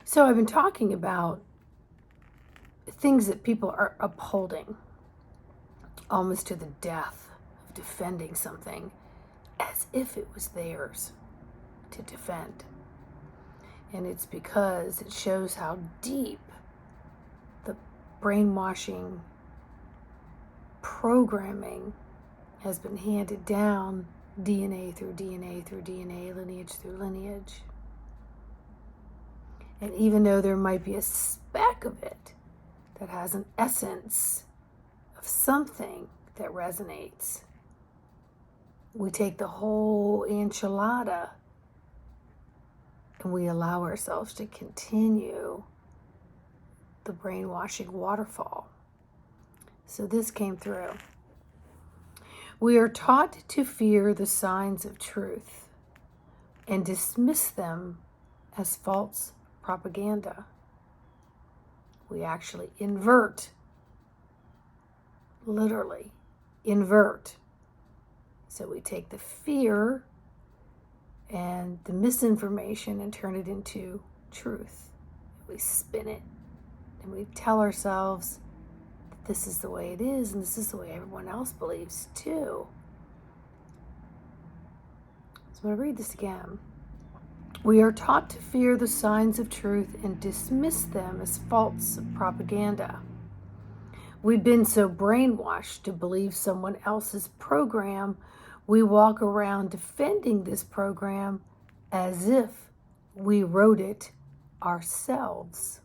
So I've been talking about things that people are upholding almost to the death of defending something as if it was theirs to defend. And it's because it shows how deep the brainwashing programming has been handed down, DNA through DNA through DNA, lineage through lineage. And even though there might be a speck of it that has an essence of something that resonates, we take the whole enchilada and we allow ourselves to continue the brainwashing waterfall. So this came through. We are taught to fear the signs of truth and dismiss them as false propaganda. We actually invert, literally invert. So we take the fear and the misinformation and turn it into truth. We spin it and we tell ourselves that this is the way it is and this is the way everyone else believes too. So I'm going to read this again. We are taught to fear the signs of truth and dismiss them as false propaganda. We've been so brainwashed to believe someone else's program, we walk around defending this program as if we wrote it ourselves.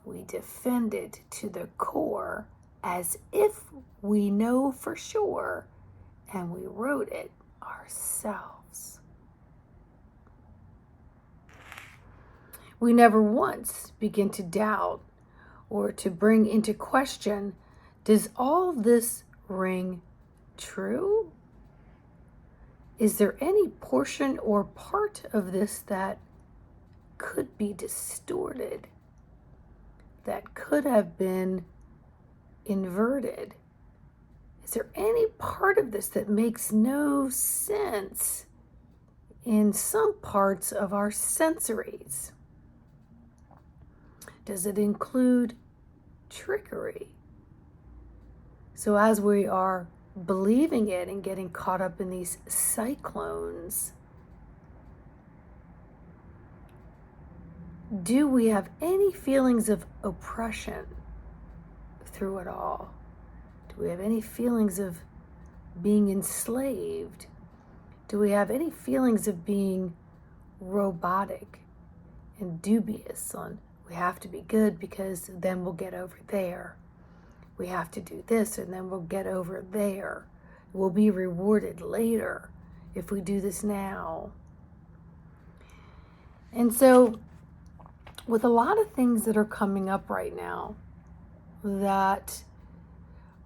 We defend it to the core as if we know for sure and we wrote it ourselves. We never once begin to doubt or to bring into question, does all this ring true? Is there any portion or part of this that could be distorted, that could have been inverted? Is there any part of this that makes no sense in some parts of our sensories? Does it include trickery? So as we are believing it and getting caught up in these cyclones, do we have any feelings of oppression through it all? Do we have any feelings of being enslaved? Do we have any feelings of being robotic and dubious on we have to be good because then we'll get over there. We have to do this and then we'll get over there. We'll be rewarded later if we do this now. And so with a lot of things that are coming up right now that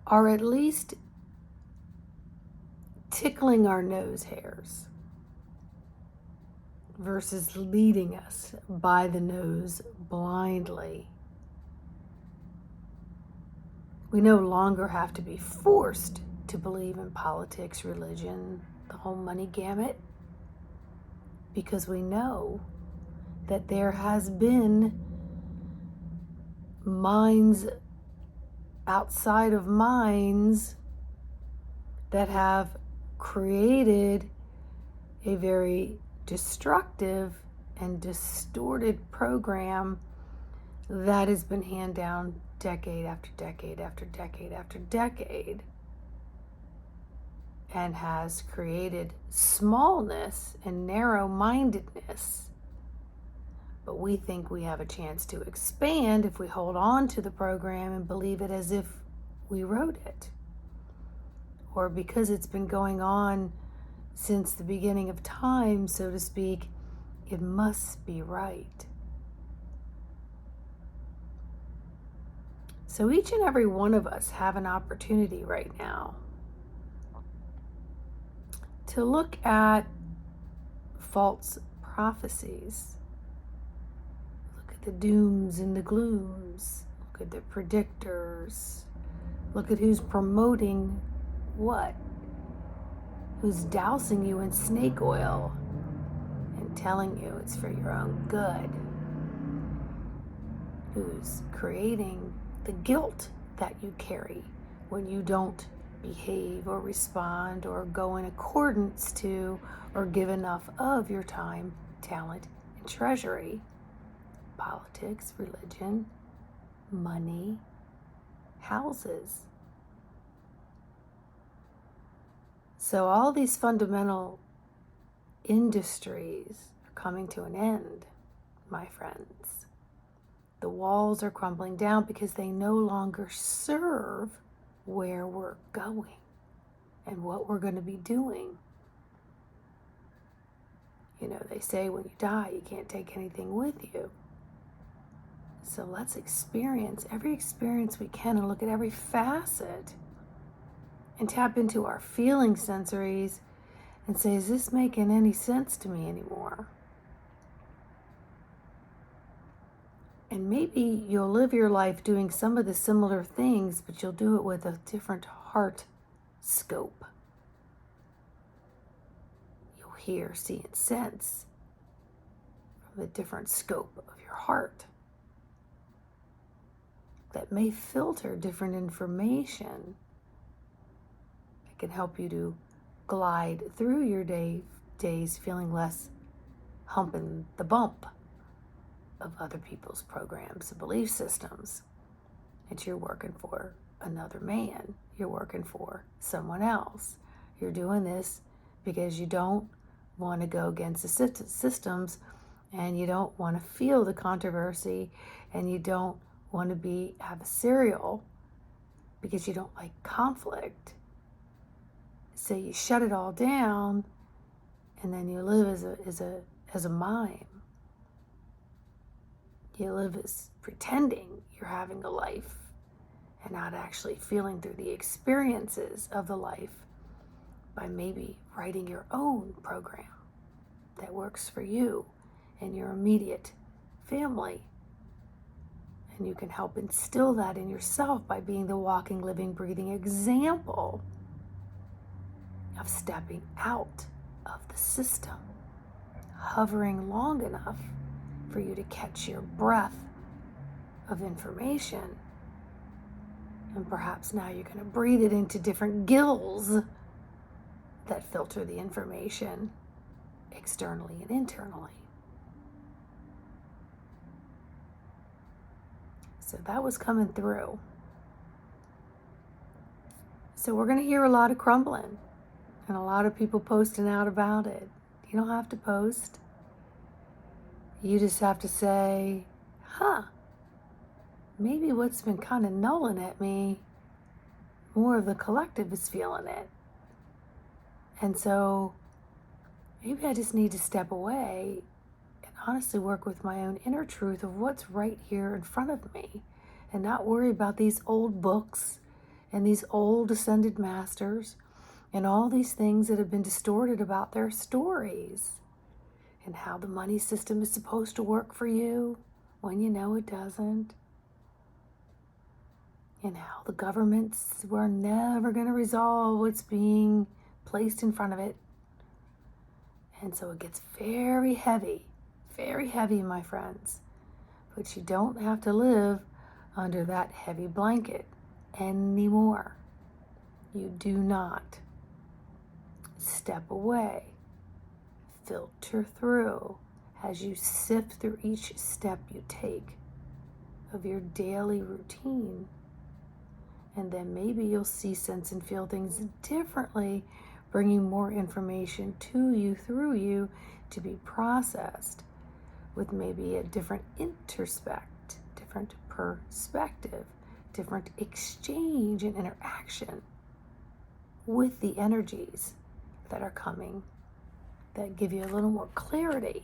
are at least tickling our nose hairs versus leading us by the nose blindly. We no longer have to be forced to believe in politics, religion, the whole money gamut, because we know that there has been minds outside of minds that have created a very destructive and distorted program that has been handed down decade after decade after decade after decade and has created smallness and narrow-mindedness. But we think we have a chance to expand if we hold on to the program and believe it as if we wrote it, or because it's been going on since the beginning of time, so to speak, it must be right. So each and every one of us have an opportunity right now to look at false prophecies. Look at the dooms and the glooms. Look at the predictors. Look at who's promoting what. Who's dousing you in snake oil and telling you it's for your own good, who's creating the guilt that you carry when you don't behave or respond or go in accordance to or give enough of your time, talent, and treasury. Politics, religion, money, houses. So all these fundamental industries are coming to an end, my friends. The walls are crumbling down because they no longer serve where we're going and what we're going to be doing. You know, they say when you die, you can't take anything with you. So let's experience every experience we can and look at every facet and tap into our feeling sensories and say, is this making any sense to me anymore? And maybe you'll live your life doing some of the similar things, but you'll do it with a different heart scope. You'll hear, see, and sense from a different scope of your heart that may filter different information that can help you to glide through your days feeling less humping the bump of other people's programs and belief systems. That you're working for another man. You're working for someone else. You're doing this because you don't want to go against the systems, and you don't want to feel the controversy, and you don't want to be adversarial because you don't like conflict. So you shut it all down, and then you live as a mime. You live as pretending you're having a life and not actually feeling through the experiences of the life by maybe writing your own program that works for you and your immediate family. And you can help instill that in yourself by being the walking, living, breathing example of stepping out of the system, hovering long enough for you to catch your breath of information. And perhaps now you're going to breathe it into different gills that filter the information externally and internally. So that was coming through. So we're going to hear a lot of crumbling and a lot of people posting out about it. You don't have to post. You just have to say, maybe what's been kind of gnawing at me, more of the collective is feeling it. And so maybe I just need to step away and honestly work with my own inner truth of what's right here in front of me and not worry about these old books and these old ascended masters and all these things that have been distorted about their stories and how the money system is supposed to work for you when you know it doesn't, and how the governments were never going to resolve what's being placed in front of it. And so it gets very heavy, my friends. But you don't have to live under that heavy blanket anymore. You do not. Step away. Filter through as you sift through each step you take of your daily routine. And then maybe you'll see, sense, and feel things differently, bringing more information to you, through you, to be processed with maybe a different introspect, different perspective, different exchange and interaction with the energies that are coming that give you a little more clarity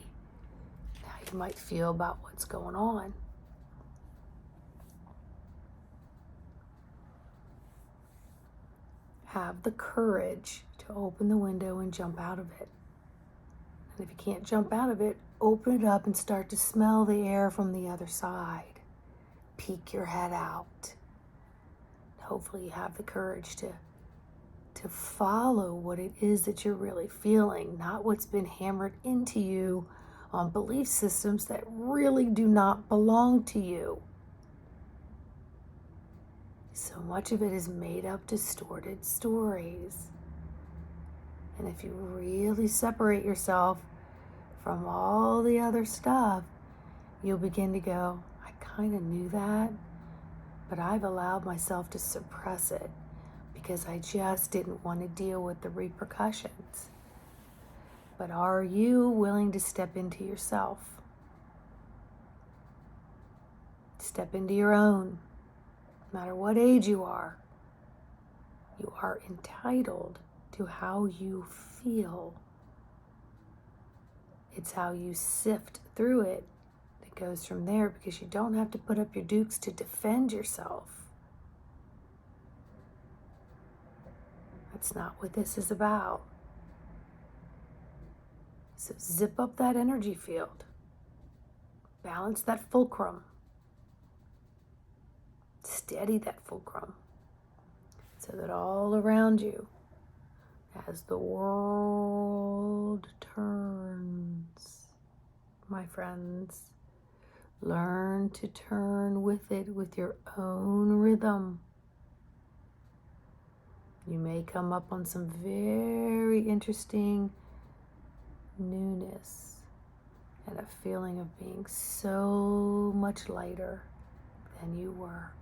how you might feel about what's going on. Have the courage to open the window and jump out of it. And if you can't jump out of it, open it up and start to smell the air from the other side. Peek your head out. Hopefully you have the courage to follow what it is that you're really feeling, not what's been hammered into you on belief systems that really do not belong to you. So much of it is made up, distorted stories. And if you really separate yourself from all the other stuff, you'll begin to go, I kind of knew that, but I've allowed myself to suppress it because I just didn't want to deal with the repercussions. But are you willing to step into yourself? Step into your own. No matter what age you are entitled to how you feel. It's how you sift through it that goes from there, because you don't have to put up your dukes to defend yourself. That's not what this is about. So zip up that energy field. Balance that fulcrum. Steady that fulcrum so that all around you, as the world turns, my friends, learn to turn with it with your own rhythm. You may come up on some very interesting newness and a feeling of being so much lighter than you were.